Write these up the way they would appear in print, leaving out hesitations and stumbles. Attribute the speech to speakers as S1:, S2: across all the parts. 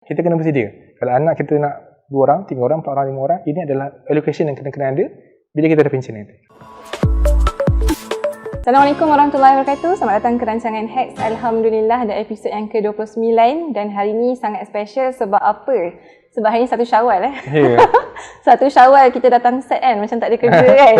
S1: kita kena bersedia. Kalau anak kita nak 2 orang, 3 orang, 4 orang, 5 orang, ini adalah allocation yang kena ada bila kita dah pension nanti.
S2: Assalamualaikum warahmatullahi wabarakatuh. Selamat datang ke rancangan Hacks. Alhamdulillah, ada episod yang ke-29 dan hari ni sangat special sebab apa? Sebab hari ni 1 Syawal
S1: Yeah.
S2: 1 Syawal kita datang set kan, macam tak ada kerja kan.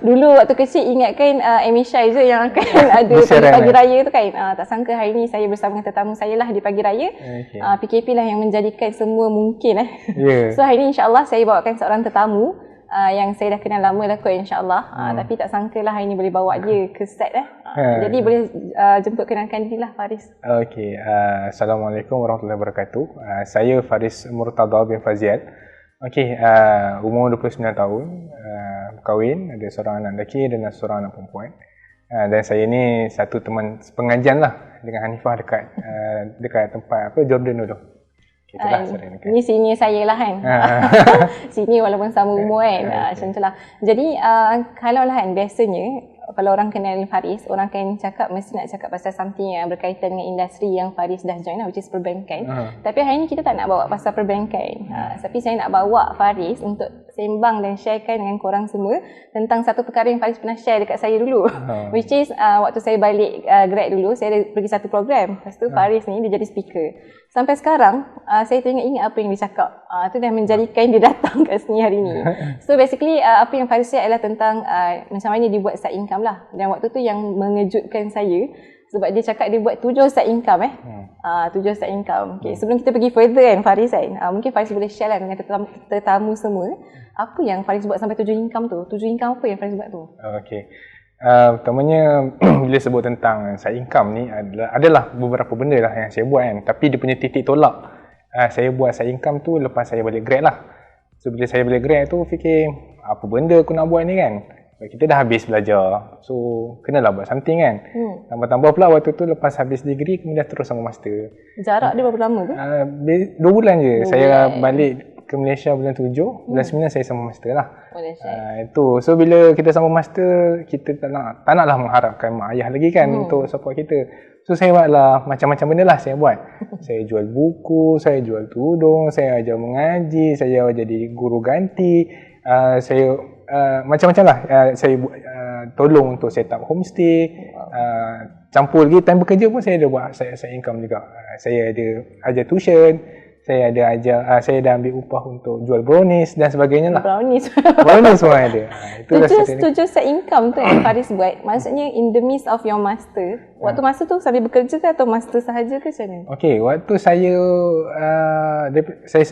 S2: Dulu waktu kecil ingatkan Amy Shai je yang akan ada pagi raya tu kan. Tak sangka hari ni saya bersama tetamu saya lah di pagi raya.
S1: Okay.
S2: PKP lah yang menjadikan semua mungkin
S1: Yeah.
S2: So hari ni insyaAllah saya bawakan seorang tetamu yang saya dah kenal lama dah kot insyaAllah. Tapi tak sangka lah hari ni boleh bawa dia ke set Jadi boleh jemput kenalkan diri lah Faris.
S1: Okey, Assalamualaikum warahmatullahi wabarakatuh. Saya Faris Murtada bin Fazial. Okey, umur 29 tahun, berkahwin, ada seorang anak lelaki dan seorang anak perempuan. Dan saya ni satu teman pengajian lah dengan Hanifah dekat tempat Jordan dulu. Itulah
S2: ini senior saya lah kan. Senior walaupun sama umur kan. Macam tu lah. Jadi kalau lah kan biasanya kalau orang kenal Faris, orang akan cakap mesti nak cakap pasal something yang berkaitan dengan industri yang Faris dah join which is perbankan. Tapi hari ni kita tak nak bawa pasal perbankan. Tapi saya nak bawa Faris untuk sembang dan sharekan dengan korang semua tentang satu perkara yang Faris pernah share dekat saya dulu. Which is waktu saya balik grad dulu, saya ada pergi satu program. Lepas tu Faris ni dia jadi speaker. Sampai sekarang saya teringat ingat apa yang dia cakap. Tu dah menjadikan dia datang kat sini hari ni. So basically apa yang Faris share adalah tentang macam mana dia buat side income lah. Dan waktu tu yang mengejutkan saya sebab dia cakap dia buat 7 side income 7 side income. Okay, sebelum kita pergi further kan Faris kan, mungkin Faris boleh share lah dengan tetamu semua apa yang Faris buat sampai 7 income tu. 7 income apa yang Faris buat tu?
S1: Okey. Pertamanya bila sebut tentang side income ni adalah beberapa benda lah yang saya buat kan. Tapi dia punya titik tolak saya buat side income tu lepas saya balik grad lah. So bila saya balik grad tu fikir apa benda aku nak buat ni kan. Kita dah habis belajar, so kenalah buat something kan. Tambah-tambah pula waktu tu lepas habis degree kemudian terus sama master.
S2: Jarak dia berapa lama tu?
S1: 2 bulan je. Saya balik ke Malaysia bulan 7, bulan 9 saya sama master lah. Itu. So bila kita sama master, kita tak naklah mengharapkan mak ayah lagi kan untuk support kita. So saya buatlah macam-macam benda lah saya buat. Saya jual buku, saya jual tudung, saya ajar mengaji, saya jadi guru ganti, saya macam-macam lah. Saya tolong untuk set up homestay, campur lagi time bekerja pun saya ada buat saya income juga. Saya ada ajar tuition, saya ada ajar, saya dah ambil upah untuk jual brownies dan sebagainya lah.
S2: Brownies
S1: semua ada.
S2: Tujuh set income tu yang Faris buat. Maksudnya in the midst of your master. Waktu masa tu sambil bekerja ke atau master sahaja ke macam mana? Okey,
S1: waktu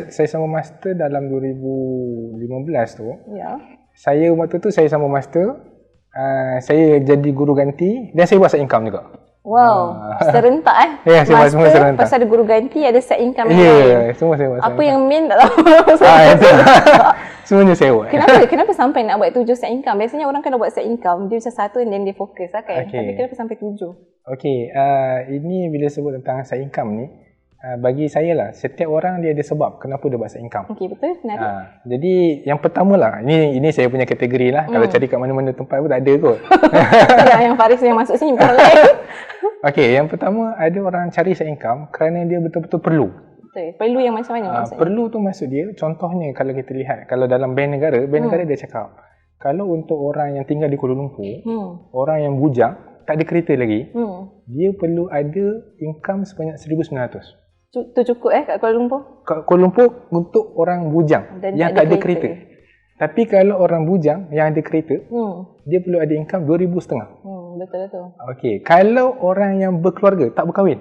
S1: saya sama master dalam 2015 tu. Ya. Saya waktu tu saya sama master, saya jadi guru ganti dan saya buat set income juga.
S2: Wow, serentak
S1: Ya, saya buat semua serentak.
S2: Pasal ada guru ganti, ada set income
S1: semua saya buat.
S2: Apa yang main tak tahu.
S1: Semuanya saya buat.
S2: Kenapa sampai nak buat 7 set income? Biasanya orang kan nak buat set income, dia macam satu and then dia fokus lah kan. Tapi kenapa sampai 7?
S1: Okey, ini bila sebut tentang set income ni, bagi saya lah, setiap orang dia ada sebab kenapa dia buat set income.
S2: Okey, betul.
S1: Jadi yang pertama lah, ini saya punya kategori lah. Kalau cari kat mana-mana tempat pun tak ada kot.
S2: Yang Faris yang masuk sini bukan lain.
S1: Okey, yang pertama ada orang cari set income kerana dia betul-betul perlu.
S2: Betul. Perlu yang macam mana maksudnya?
S1: Perlu tu maksud dia, contohnya kalau kita lihat, kalau dalam bank negara dia cakap, kalau untuk orang yang tinggal di Kuala Lumpur, orang yang bujang, tak ada kereta lagi, dia perlu ada income sebanyak 1,900.
S2: Tu cukup kat Kuala Lumpur?
S1: Kat Kuala Lumpur untuk orang bujang yang tak ada kereta. Tapi kalau orang bujang yang ada kereta, dia perlu ada income 2,500.
S2: Betul.
S1: Okey, kalau orang yang berkeluarga, tak berkahwin,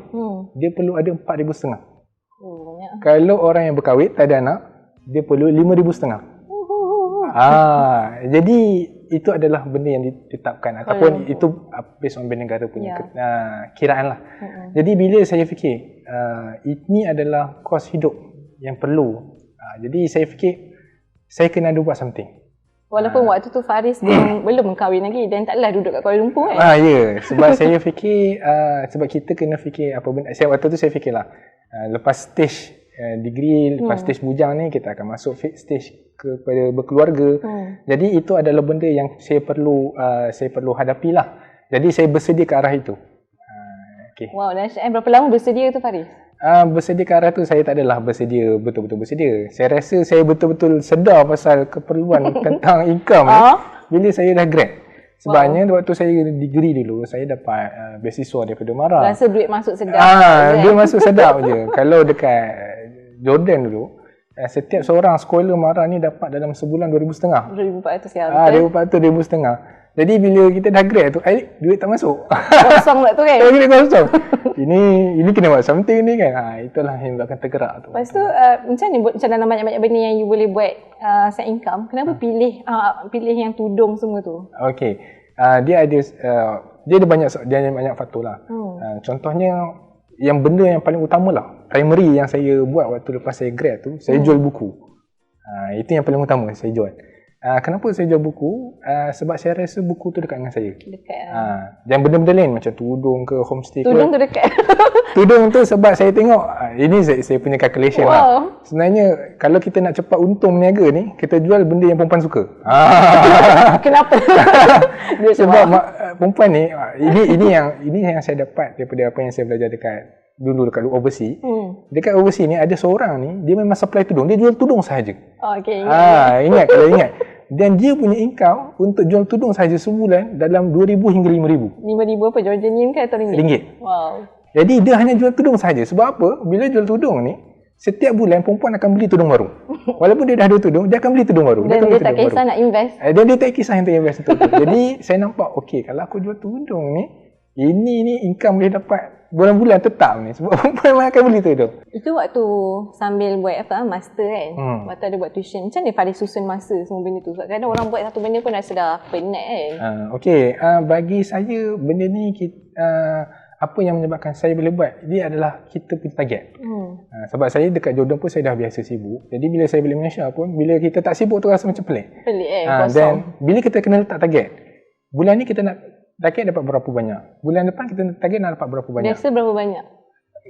S1: dia perlu ada 4,500.
S2: Banyak.
S1: Kalau orang yang berkahwin, tak ada anak, dia perlu 5,500. Jadi itu adalah benda yang ditetapkan ataupun itu based on bank negara punya kiraan lah. Jadi bila saya fikir ini adalah kos hidup yang perlu, jadi saya fikir saya kena ada buat something.
S2: Walaupun waktu tu Faris belum kahwin lagi dan taklah duduk kat Kuala Lumpur kan?
S1: Ya, sebab saya fikir sebab kita kena fikir apa benda. Waktu tu saya fikirlah lepas stage degree, lepas stage bujang ni kita akan masuk stage kepada berkeluarga. Jadi itu adalah benda yang saya perlu hadapilah. Jadi saya bersedia ke arah itu.
S2: Okay. Wow, dan berapa lama bersedia tu Faris?
S1: Bersedia ke arah tu saya tak adalah bersedia, betul-betul bersedia. Saya rasa saya betul-betul sedar pasal keperluan tentang income ni bila saya dah grad. Sebabnya waktu saya degree dulu, saya dapat beasiswa daripada MARA.
S2: Rasa duit masuk sedap.
S1: Duit masuk sedap je. Kalau dekat Jordan dulu, setiap seorang sekolah MARA ni dapat dalam sebulan 2,500.
S2: 2,400 ya.
S1: 2,400, 2,500. Jadi bila kita dah grad tu, duit tak masuk.
S2: Kosong pula tu kan.
S1: Duit kosong. Ini kena buat something ni kan. Itulah yang buatkan tergerak tu.
S2: Lepas tu macam ni macam dalam banyak-banyak benda yang you boleh buat side income, kenapa pilih yang tudung semua tu?
S1: Okey. Dia ada banyak faktor lah. Contohnya yang benda yang paling utama lah, primary yang saya buat waktu lepas saya grad tu, saya jual buku. Itu yang paling utama saya jual. Kenapa saya jual buku? Sebab saya rasa buku tu dekat dengan saya.
S2: Dekat.
S1: Dan benda-benda lain macam tudung ke homestay
S2: tudung tu dekat.
S1: Tudung tu sebab saya tengok, ini saya punya calculation lah. Sebenarnya kalau kita nak cepat untung berniaga ni, kita jual benda yang perempuan suka.
S2: Kenapa?
S1: Sebab perempuan ni, ini yang saya dapat daripada apa yang saya belajar dekat overseas. Dekat overseas ni ada seorang ni, dia memang supply tudung, dia jual tudung sahaja.
S2: Okey.
S1: Kalau ingat. Dan dia punya income untuk jual tudung sahaja sebulan dalam 2,000 hingga 5,000.
S2: 5,000 apa? Jordan yen ke atau ringgit?
S1: Ringgit.
S2: Wow.
S1: Jadi dia hanya jual tudung sahaja. Sebab apa? Bila jual tudung ni, setiap bulan perempuan akan beli tudung baru. Walaupun dia dah ada tudung, dia akan beli tudung baru.
S2: Dan dia tak kisah nak invest.
S1: Dan dia tak kisah untuk invest tudung. Jadi saya nampak, okey, kalau aku jual tudung ni, ini income boleh dapat bulan-bulan tetap ni. Sebab perempuan memang akan beli tudung. Itu
S2: waktu sambil buat master kan? Waktu ada buat tuition. Macam mana Faris susun masa semua benda tu? Sebab kadang orang buat satu benda pun rasa dah penat kan?
S1: Okey, bagi saya benda ni apa yang menyebabkan saya boleh buat, dia adalah kita punya target. Sebab saya dekat Jordan pun saya dah biasa sibuk. Jadi bila saya balik Malaysia pun, bila kita tak sibuk tu rasa macam pelik.
S2: Pelik
S1: dan bila kita kena letak target, bulan ni kita nak target dapat berapa banyak, bulan depan kita target nak dapat berapa banyak.
S2: Biasa berapa banyak?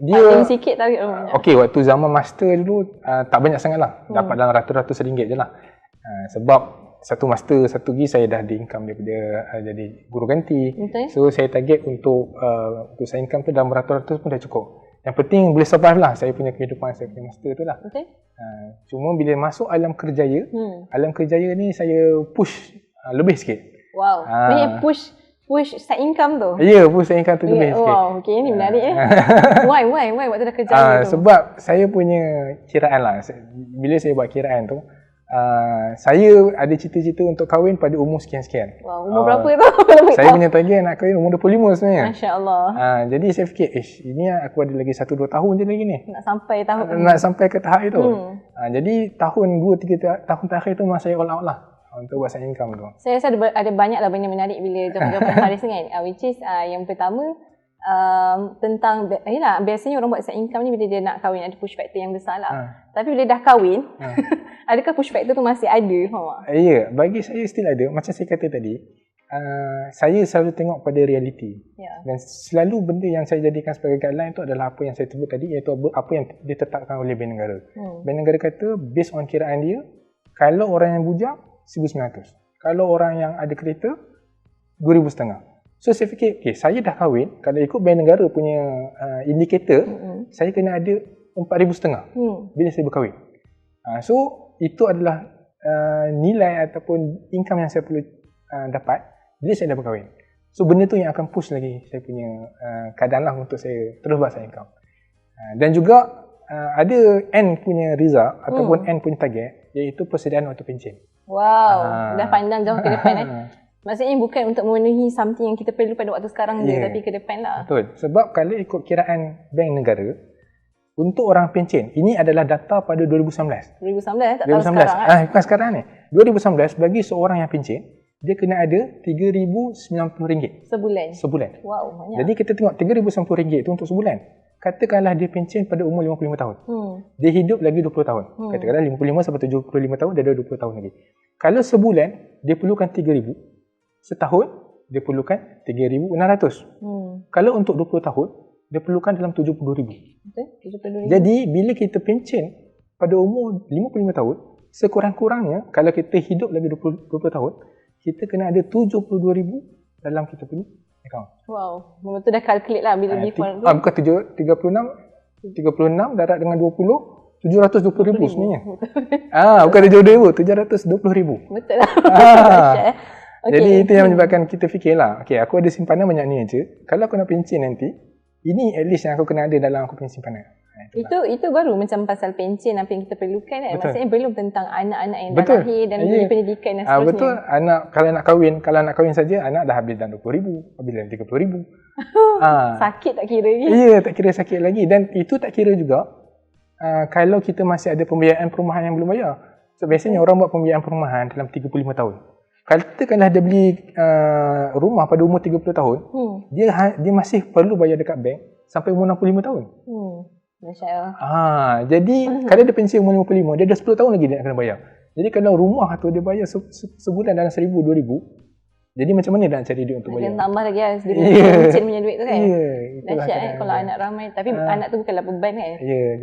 S1: Dia
S2: sikit target berapa banyak?
S1: Okey, waktu zaman master dulu tak banyak sangat lah. Dapat dalam ratus-ratus ringgit je lah. Sebab satu master, satu lagi saya dah ada income daripada jadi guru ganti.
S2: Okay.
S1: So saya target untuk saya income tu dalam ratus-ratus pun dah cukup. Yang penting boleh survive lah saya punya kehidupan, saya punya master tu lah.
S2: Okay.
S1: Cuma bila masuk alam kerjaya, alam kerjaya ni saya push lebih sikit.
S2: Wow. Ni push side income tu?
S1: Ya, push side income tu lebih sikit.
S2: Wow, okay, ni menarik Why waktu dah kerja tu?
S1: Sebab saya punya kiraan lah. Bila saya buat kiraan tu, saya ada cita-cita untuk kahwin pada umur sekian-sekian.
S2: Wow, umur berapa tu?
S1: Saya punya target nak kahwin umur 25 sebenarnya.
S2: Masya Allah.
S1: Jadi saya fikir, ini aku ada lagi 1-2 tahun je lagi ni.
S2: Nak sampai ke tahap itu.
S1: Jadi tahun 2-3 tahun terakhir tu memang saya all out lah untuk buat side income tu.
S2: Saya rasa ada banyak lah benda menarik bila jawapan Faris ni kan. Which is yang pertama, tentang biasanya orang buat side income ni bila dia nak kahwin ada push factor yang besar lah. Tapi bila dah kahwin, adakah push factor tu masih ada?
S1: Ya, bagi saya still ada. Macam saya kata tadi, saya selalu tengok pada reality. Dan selalu benda yang saya jadikan sebagai guideline tu adalah apa yang saya sebut tadi, iaitu apa yang ditetapkan oleh Bank Negara. Bank Negara kata based on kiraan dia, kalau orang yang bujang 1,900, kalau orang yang ada kereta 2,500. So saya fikir, saya dah kahwin, kalau ikut Bank Negara punya indikator, saya kena ada 4,500 bila saya berkahwin. So itu adalah nilai ataupun income yang saya perlu dapat bila saya dah berkahwin. So benda tu yang akan push lagi saya punya keadaan lah untuk saya terus buat side income. Dan juga ada N punya result ataupun N punya target, iaitu persediaan waktu pencen.
S2: Wow, dah pandang jauh ke depan Maksudnya bukan untuk memenuhi something yang kita perlu pada waktu sekarang je, tapi ke depan lah.
S1: Betul. Sebab kalau ikut kiraan Bank Negara, untuk orang pencen, ini adalah data pada 2019.
S2: 2019? Tak tahu sekarang kan?
S1: Bukan sekarang ni. 2019 bagi seorang yang pencen, dia kena ada RM3,090. Sebulan.
S2: Wow, banyak.
S1: Jadi kita tengok RM3,090 tu untuk sebulan. Katakanlah dia pencen pada umur 55 tahun. Dia hidup lagi 20 tahun. Katakanlah 55 sampai 75 tahun, dia ada 20 tahun lagi. Kalau sebulan, dia perlukan RM3,000. Setahun, dia perlukan RM3,600. Kalau untuk 20 tahun, dia perlukan dalam RM72,000. Jadi, bila kita pencen pada umur 55 tahun, sekurang-kurangnya, kalau kita hidup lagi 20 tahun, kita kena ada RM72,000 dalam kita punya account.
S2: Wow, betul dah calculate lah bila before tu.
S1: Bukan 36, 36 darab dengan 20, 720,000 sebenarnya. Bukan 70,000, 720,000.
S2: Betul lah.
S1: Jadi itu yang menyebabkan kita fikirlah, okay, aku ada simpanan banyak ni aja. Kalau aku nak pencen nanti, ini at least yang aku kena ada dalam aku punya simpanan.
S2: Itu baru macam pasal pencen apa yang kita perlukan kan. Maksudnya belum tentang anak-anak yang dah lahir dan pendidikan dan seterusnya.
S1: Betul. Anak kalau nak kahwin saja anak dah habis dalam 20,000, habis dalam 30,000.
S2: Sakit tak kira lagi.
S1: Ya, tak kira sakit lagi, dan itu tak kira juga kalau kita masih ada pembiayaan perumahan yang belum bayar. So biasanya orang buat pembiayaan perumahan dalam 35 tahun. Katakanlah dia beli rumah pada umur 30 tahun, dia masih perlu bayar dekat bank sampai umur 65 tahun.
S2: Masya-Allah.
S1: Jadi kalau dia pensiun umur 55, dia dah 10 tahun lagi dia nak kena bayar. Jadi kalau rumah tu dia bayar sebulan dalam 1,000, 2,000, jadi macam mana dia nak cari duit untuk bayar?
S2: Dia tambah lagi lah pencen punya duit tu kan.
S1: Dahsyat
S2: kalau anak ramai. Tapi anak tu bukanlah beban kan.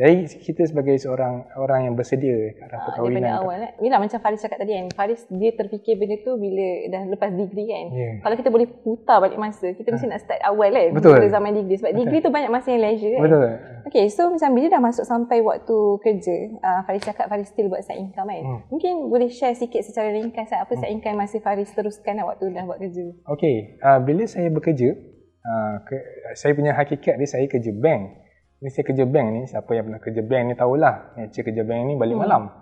S1: Jadi kita sebagai seorang orang yang bersedia ke arah perkahwinan.
S2: Daripada awal kan. Bila macam Faris cakap tadi kan, Faris dia terfikir benda tu bila dah lepas degree kan. Kalau kita boleh putar balik masa, kita mesti nak start awal kan. Bila zaman degree. Sebab degree tu banyak masa yang leisure kan.
S1: Betul.
S2: Okay, so macam bila dah masuk sampai waktu kerja, Faris cakap Faris still buat side income kan. Mungkin boleh share sikit secara ringkas apa side income masih Faris teruskan waktu dah buat kerja.
S1: Okey, bila saya bekerja, saya punya hakikat dia saya kerja bank. Bila saya kerja bank ni, siapa yang pernah kerja bank ni tahulah, nature kerja bank ni balik malam.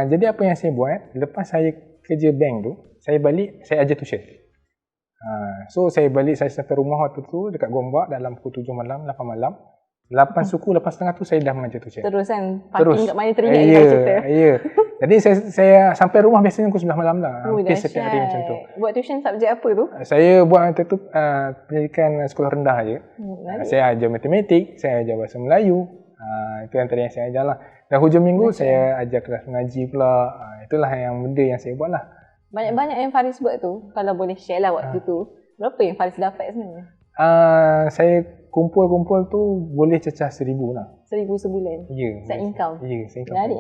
S1: Jadi apa yang saya buat, lepas saya kerja bank tu, saya balik, saya ajar tuition. So saya balik, saya sampai rumah waktu tu dekat Gombak dalam pukul 7 malam, 8 malam. 8 suku, 8.30 tu saya dah mengajar tuition.
S2: Terus kan, parking kat mana teringat cerita.
S1: Ya. Jadi saya sampai rumah biasanya pukul 9 malam lah. Hampir setiap hari macam tu.
S2: Buat tuition subjek apa tu?
S1: Saya buat waktu tu pendidikan sekolah rendah je. Saya ajar matematik, saya ajar bahasa Melayu. Itu antara yang saya ajar lah. Dan hujung minggu saya ajar kelas mengaji pula. Itulah yang benda yang saya buat lah.
S2: Banyak yang Faris buat tu, kalau boleh share lah waktu tu. Berapa yang Faris dapat sebenarnya?
S1: Saya kumpul-kumpul tu boleh cecah 1,000 lah.
S2: 1,000 sebulan?
S1: Ya.
S2: Side income?
S1: Ya, side income.
S2: Menarik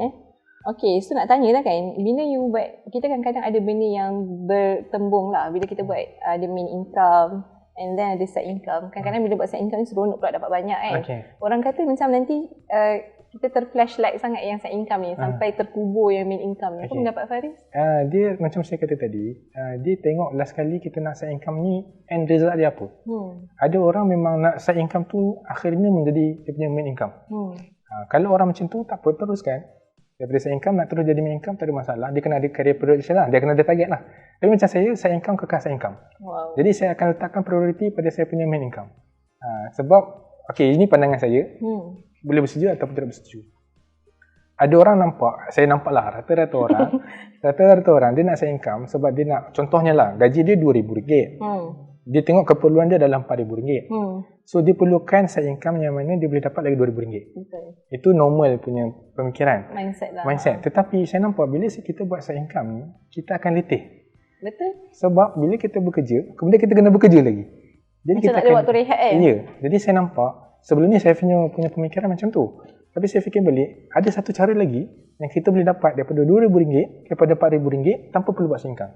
S2: Okay, so nak tanya lah kan, bila you buat, kita kadang-kadang ada benda yang bertembung lah. Bila kita buat ada main income and then ada side income. Kadang-kadang bila buat side income ni seronok pula dapat banyak kan. Orang kata macam nanti kita terflashlight sangat yang side income ni sampai terkubur yang main income ni. Apa pendapat Faris?
S1: Dia macam saya kata tadi, dia tengok last kali kita nak side income ni end result dia apa. Ada orang memang nak side income tu akhirnya menjadi dia punya main income. Kalau orang macam tu tak apa, teruskan. Daripada side income nak terus jadi main income tak ada masalah. Dia kena ada career progression lah, dia kena ada target lah. Tapi macam saya, side income kekal side income. Jadi saya akan letakkan priority pada saya punya main income. Sebab ini pandangan saya. Boleh bersetuju ataupun tidak bersetuju. Ada orang nampak, saya nampak lah rata-rata orang dia nak side income sebab dia nak, contohnya lah gaji dia RM2,000. Dia tengok keperluan dia dalam RM4,000. So dia perlukan side income yang mana dia boleh dapat lagi RM2,000. Itu normal punya pemikiran. Mindset. Tetapi saya nampak bila kita buat side income ni, kita akan letih.
S2: Betul.
S1: Sebab bila kita bekerja, kemudian kita kena bekerja lagi. Jadi
S2: macam kita tak ada waktu rehat kan?
S1: Ya. Jadi saya nampak sebelum ni saya punya pemikiran macam tu. Tapi saya fikir balik, ada satu cara lagi yang kita boleh dapat daripada RM2,000 kepada RM4,000 tanpa perlu buat side income.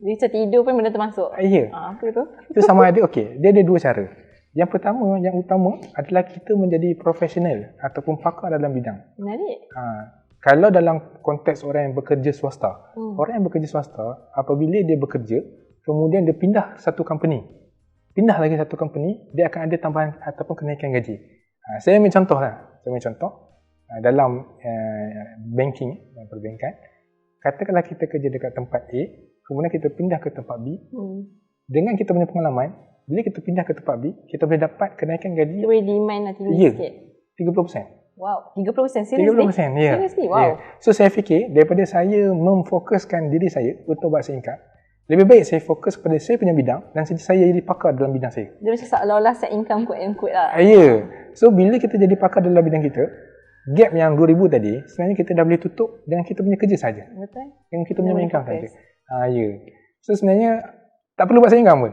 S2: Jadi macam tidur pun benda termasuk?
S1: Ya.
S2: Apa tu?
S1: Itu sama ada, dia ada dua cara. Yang pertama, yang utama adalah kita menjadi profesional ataupun pakar dalam bidang.
S2: Menarik.
S1: Kalau dalam konteks orang yang bekerja swasta, orang yang bekerja swasta, apabila dia bekerja, kemudian dia pindah satu company, dia akan ada tambahan ataupun kenaikan gaji. Saya ambil contoh lah. Dalam banking, dalam perbankan, katakanlah kita kerja dekat tempat A, kemudian kita pindah ke tempat B. Dengan kita punya pengalaman, bila kita pindah ke tempat B, kita boleh dapat kenaikan gaji.
S2: Kita boleh demand lah tinggi sikit.
S1: 30%.
S2: Wow, 30%? Seriously?
S1: 30%, ya.
S2: Seriously, wow.
S1: So saya fikir, daripada saya memfokuskan diri saya untuk buat side income, lebih baik saya fokus pada saya punya bidang dan saya jadi pakar dalam bidang saya.
S2: Dia macam seolah-olah side income quote and quote lah.
S1: Ya. So bila kita jadi pakar dalam bidang kita, gap yang 2,000 tadi, sebenarnya kita dah boleh tutup dengan kita punya kerja saja.
S2: Betul.
S1: Dengan kita punya income saja. Ya. So sebenarnya tak perlu buat side income pun.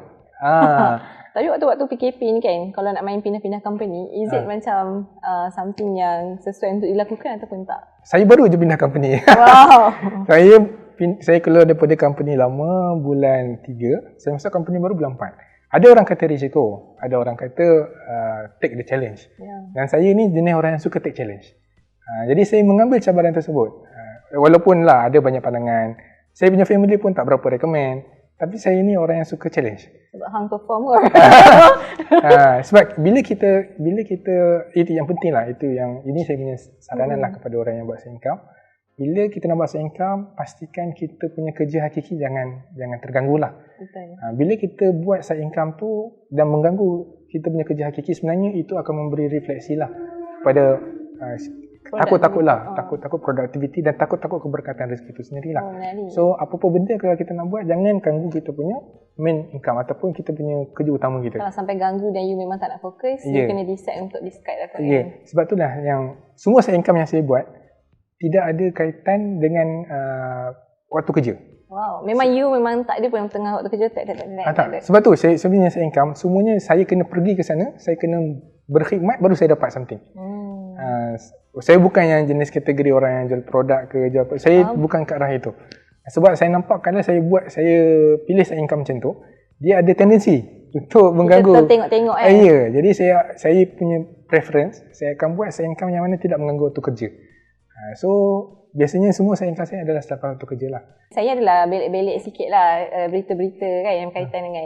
S2: Tapi waktu-waktu PKP ni kan, kalau nak main pindah-pindah company, is it macam something yang sesuai untuk dilakukan ataupun tak?
S1: Saya baru je pindah company.
S2: Wow.
S1: Saya keluar daripada company lama bulan 3, saya masuk company baru bulan 4. ada orang kata risiko, ada orang kata take the challenge. Dan saya ni jenis orang yang suka take challenge. Jadi saya mengambil cabaran tersebut. Walaupun lah ada banyak pandangan, saya punya family pun tak berapa recommend, tapi saya ni orang yang suka challenge.
S2: Sebab hang performer.
S1: Sebab bila kita itu yang penting lah, ini saya punya saranan lah kepada orang yang buat side income. Bila kita nak buat side income, pastikan kita punya kerja hakiki jangan terganggu lah.
S2: Betul.
S1: Bila kita buat side income tu dan mengganggu kita punya kerja hakiki, sebenarnya itu akan memberi refleksi lah kepada takut produktiviti dan takut keberkatan rezeki itu sendirilah. So apa-apa benda kalau kita nak buat, jangan ganggu kita punya main income ataupun kita punya kerja utama kita.
S2: Kalau sampai ganggu dan you memang tak nak fokus, you kena decide untuk discard lah.
S1: Sebab itulah yang semua side income yang saya buat tidak ada kaitan dengan waktu kerja.
S2: Wow, memang tak ada pun yang tengah waktu kerja tak ada.
S1: Sebab tu saya sebenarnya side income semuanya saya kena pergi ke sana, saya kena berkhidmat baru saya dapat something. Saya bukan yang jenis kategori orang yang jual produk ke jual apa. Saya bukan ke arah itu. Sebab saya nampak kalau saya pilih side income macam tu, dia ada tendensi untuk mengganggu.
S2: Kita tengok-tengok
S1: Ya, jadi saya punya preference, saya akan buat side income yang mana tidak mengganggu waktu kerja. So biasanya semua side income saya adalah selepas waktu kerja lah. Saya
S2: adalah belik-belik sikit lah berita-berita kan yang berkaitan dengan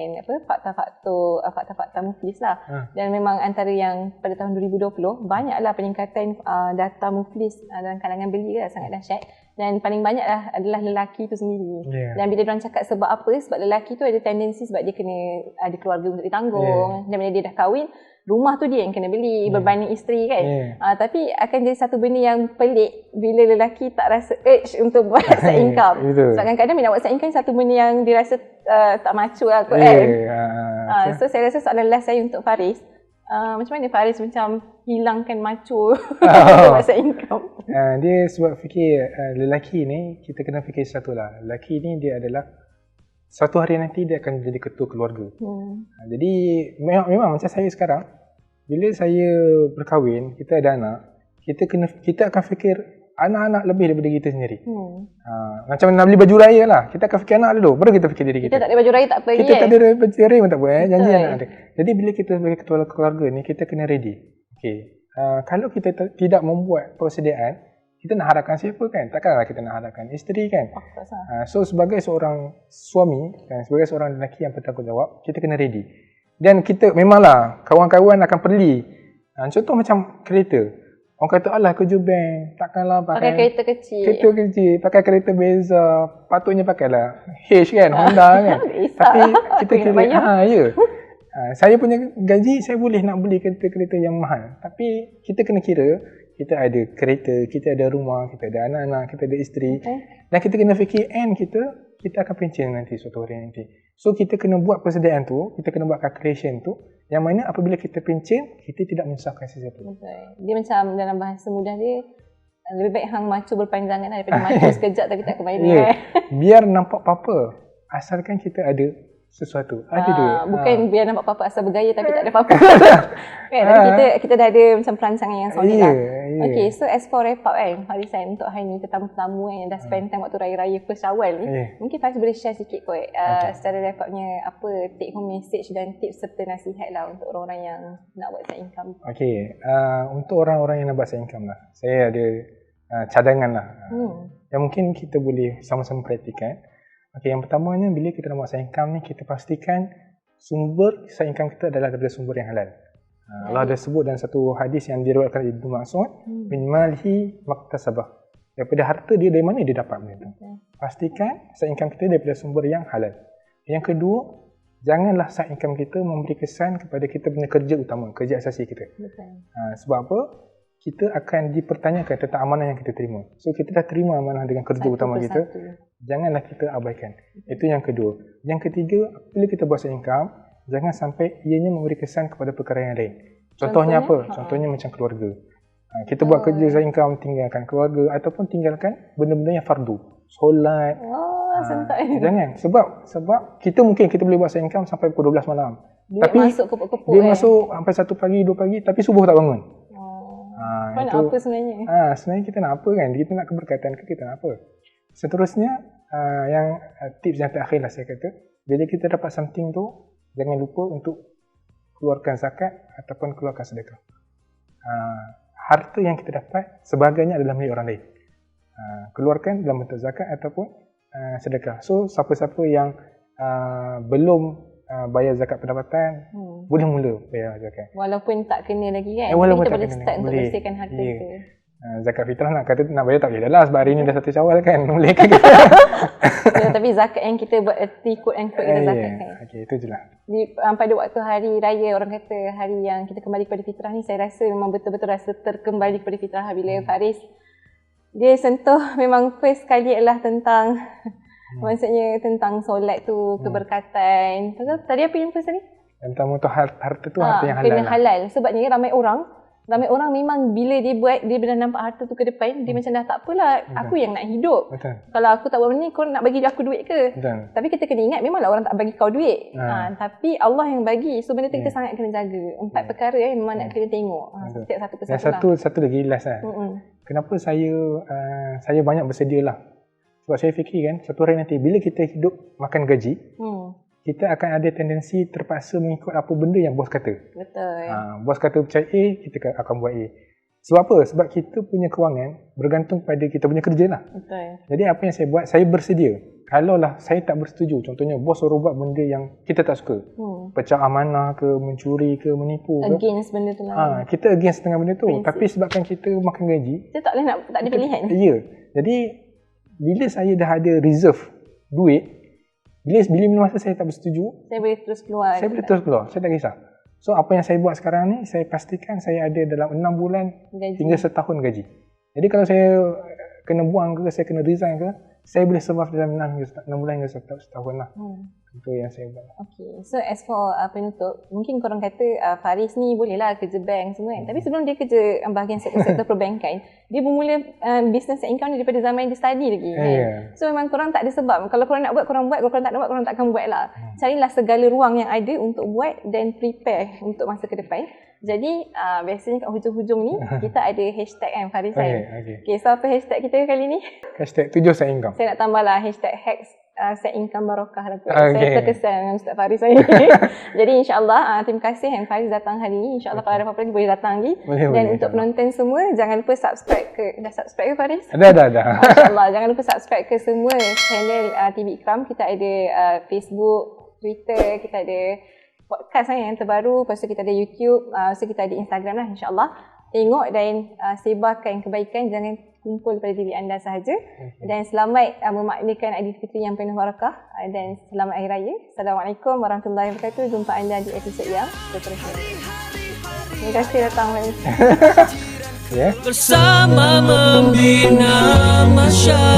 S2: fakta-fakta muflis lah. Dan memang antara yang pada tahun 2020 banyaklah peningkatan data muflis dalam kalangan beli lah, sangat dahsyat. Dan paling banyak lah adalah lelaki tu sendiri. Dan bila diorang cakap sebab apa, sebab lelaki tu ada tendensi sebab dia kena ada keluarga untuk ditanggung. Dan bila dia dah kahwin, rumah tu dia yang kena beli berbanding isteri kan. Tapi akan jadi satu benda yang pelik bila lelaki tak rasa urge untuk buat side income. Sebab kadang-kadang bila nak buat side income satu benda yang dirasa tak macho lah kot kan. So saya rasa soalan last saya untuk Faris, macam mana Faris macam hilangkan macho untuk buat side income?
S1: Dia sebab fikir lelaki ni, kita kena fikir satu lah. Lelaki ni dia adalah suatu hari nanti dia akan jadi ketua keluarga. Jadi memang macam saya sekarang, bila saya berkahwin, kita ada anak, kita akan fikir anak-anak lebih daripada kita sendiri. Macam nak beli baju raya lah, kita akan fikir anak dulu, baru kita fikir diri kita.
S2: Kita tak ada baju raya tak apa.
S1: Kita tak ada baju raya pun tak apa, janji anak ada. Jadi bila kita sebagai ketua keluarga ni, kita kena ready. Kalau kita tidak membuat persediaan, kita nak harapkan siapa kan? Takkanlah kita nak harapkan isteri kan? So sebagai seorang suami dan sebagai seorang lelaki yang bertanggungjawab, kita kena ready. Dan kita memanglah kawan-kawan akan perli. Contoh macam kereta. Orang kata alah kerja bank, takkanlah pakai
S2: kereta kecil.
S1: Pakai kereta Beza, patutnya pakailah H kan, Honda kan. Tapi kita kira saya punya gaji, saya boleh nak beli kereta yang mahal. Tapi kita kena kira, kita ada kereta, kita ada rumah, kita ada anak-anak, kita ada isteri. Dan kita kena fikir kita akan pencen nanti suatu hari nanti. So kita kena buat persediaan tu, kita kena buat calculation tu, yang mana apabila kita pencen, kita tidak menyusahkan sesiapa.
S2: Dia macam dalam bahasa mudah dia, lebih baik hang macu berpanjangan daripada macu sekejap tapi tak kembali.
S1: Biar nampak apa-apa, asalkan kita ada sesuatu, ada duit.
S2: Bukan biar nampak apa-apa asal bergaya tapi tak ada apa-apa. Kita dah ada macam perancangan yang solid lah. Okay, so as for wrap up kan, Farisan, untuk hari ni tetamu-tetamu yang dah spend time waktu raya-raya first Syawal ni, mungkin Faris boleh share sikit kot secara wrap upnya apa take home message dan tips serta nasihat lah untuk orang-orang yang nak buat side income.
S1: Untuk orang-orang yang nak buat side income lah, saya ada cadangan lah yang mungkin kita boleh sama-sama praktikan. Yang pertamanya, bila kita nak buat side income ni, kita pastikan sumber side income kita adalah daripada sumber yang halal. Allah ada sebut dalam satu hadis yang diriwayatkan Ibnu Mas'ud, min malihi maktasabah. Daripada harta dia, dari mana dia dapat benda tu. Pastikan side income kita daripada sumber yang halal. Yang kedua, janganlah side income kita memberi kesan kepada kita punya kerja utama, kerja asasi kita. Sebab apa? Kita akan dipertanyakan tentang amanah yang kita terima. So kita dah terima amanah dengan kerja utama kita, janganlah kita abaikan. Itu yang kedua. Yang ketiga, bila kita buat side income, jangan sampai ianya memberi kesan kepada perkara yang lain. Contohnya apa? Contohnya macam keluarga. Kita buat kerja side income, tinggalkan keluarga ataupun tinggalkan benda-benda yang fardu. Solat. Jangan. Sebab kita boleh buat side income sampai pukul 12 malam. Tapi dia masuk sampai 1 pagi, 2 pagi, tapi subuh tak bangun.
S2: Nak apa sebenarnya?
S1: Sebenarnya kita nak apa kan? Kita nak keberkatan ke kita nak apa? Seterusnya, yang tips yang terakhir lah saya kata, bila kita dapat something tu, jangan lupa untuk keluarkan zakat ataupun keluarkan sedekah. Harta yang kita dapat sebagainya adalah milik orang lain. Keluarkan dalam bentuk zakat ataupun sedekah. So siapa-siapa yang belum bayar zakat pendapatan boleh mula bayar zakat.
S2: Walaupun tak kena lagi kan.
S1: Walaupun
S2: kita
S1: tak
S2: boleh
S1: kena,
S2: start untuk
S1: boleh.
S2: bersihkan harta tu.
S1: Zakat fitrah nak kata nak bayar tak boleh lah sebab hari ni dah 1 Syawal kan. Boleh ke?
S2: Ya, tapi zakat yang kita buat erti quote and quote kita zakat kan.
S1: Okey, itu je lah.
S2: Pada waktu hari raya, orang kata hari yang kita kembali kepada fitrah ni, saya rasa memang betul-betul rasa terkembali kepada fitrah bila Faris dia sentuh memang first kali adalah tentang maksudnya tentang solat tu, keberkatan. Tadi apa yang first tadi?
S1: Tentang untuk harta tu harta yang halal.
S2: Kena halal. Sebabnya ramai orang memang bila dia bila nampak harta tu ke depan, dia macam dah tak apalah, aku yang nak hidup.
S1: Betul.
S2: Kalau aku tak buat benda ni, kau nak bagi aku duit ke?
S1: Betul.
S2: Tapi kita kena ingat memanglah orang tak bagi kau duit. Tapi Allah yang bagi. So benda tu kita sangat kena jaga. 4 perkara memang nak kena tengok. Setiap satu persatu lah.
S1: Satu lagi last lah. Kenapa saya banyak bersedia lah. Sebab saya fikir kan, satu hari nanti bila kita hidup makan gaji, kita akan ada tendensi terpaksa mengikut apa benda yang bos kata.
S2: Betul.
S1: Bos kata percaya A, kita akan buat A. Sebab apa? Sebab kita punya kewangan bergantung pada kita punya kerja lah.
S2: Betul.
S1: Jadi apa yang saya buat, saya bersedia. Kalaulah saya tak bersetuju, contohnya bos suruh buat benda yang kita tak suka. Pecah amanah ke, mencuri ke, menipu ke.
S2: Against benda tu lah.
S1: Kita against dengan benda tu. Tapi sebabkan kita makan gaji,
S2: kita tak boleh tak ada pilihan.
S1: Ya. Jadi bila saya dah ada reserve duit, bila masa saya tak bersetuju,
S2: saya boleh terus keluar.
S1: Saya tak kisah. So apa yang saya buat sekarang ni, saya pastikan saya ada dalam 6 bulan gaji, hingga setahun gaji. Jadi kalau saya kena buang ke, saya kena resign ke, saya boleh survive dalam 6 bulan hingga setahun lah. Itu yang saya buat.
S2: Okay. So as for penutup, mungkin korang kata Faris ni bolehlah kerja bank semua kan. Tapi sebelum dia kerja bahagian sektor perbankan, dia bermula business income ni daripada zaman dia study lagi kan. So memang korang tak ada sebab. Kalau korang nak buat, korang buat. Kalau korang tak nak buat, korang takkan buat lah. Carilah segala ruang yang ada untuk buat dan prepare untuk masa ke depan. Jadi biasanya kat hujung-hujung ni kita ada hashtag kan Faris kan. Okay, so apa hashtag kita kali ni?
S1: Hashtag 7 set income.
S2: Saya nak tambah lah hashtag set income barokah lah. Saya terkesan dengan Ustaz Faris hari ni. Jadi insyaAllah terima kasih yang Faris datang hari ni. InsyaAllah kalau ada apa-apa lagi boleh datang lagi. Dan untuk penonton semua, jangan lupa subscribe ke. Dah subscribe ke Faris?
S1: Dah.
S2: InsyaAllah jangan lupa subscribe ke semua channel TV Ikram. Kita ada Facebook, Twitter, kita ada podcast yang terbaru. Lepas tu kita ada YouTube, so kita ada Instagram lah insyaAllah. Tengok dan sebarkan kebaikan, jangan kumpul pada diri anda sahaja. Dan selamat memaknakan Aidilfitri yang penuh barakah dan selamat Hari Raya. Assalamualaikum warahmatullahi wabarakatuh. Jumpa anda di episod yang seterusnya. Terima kasih datang.
S3: Bersama membina masyarakat.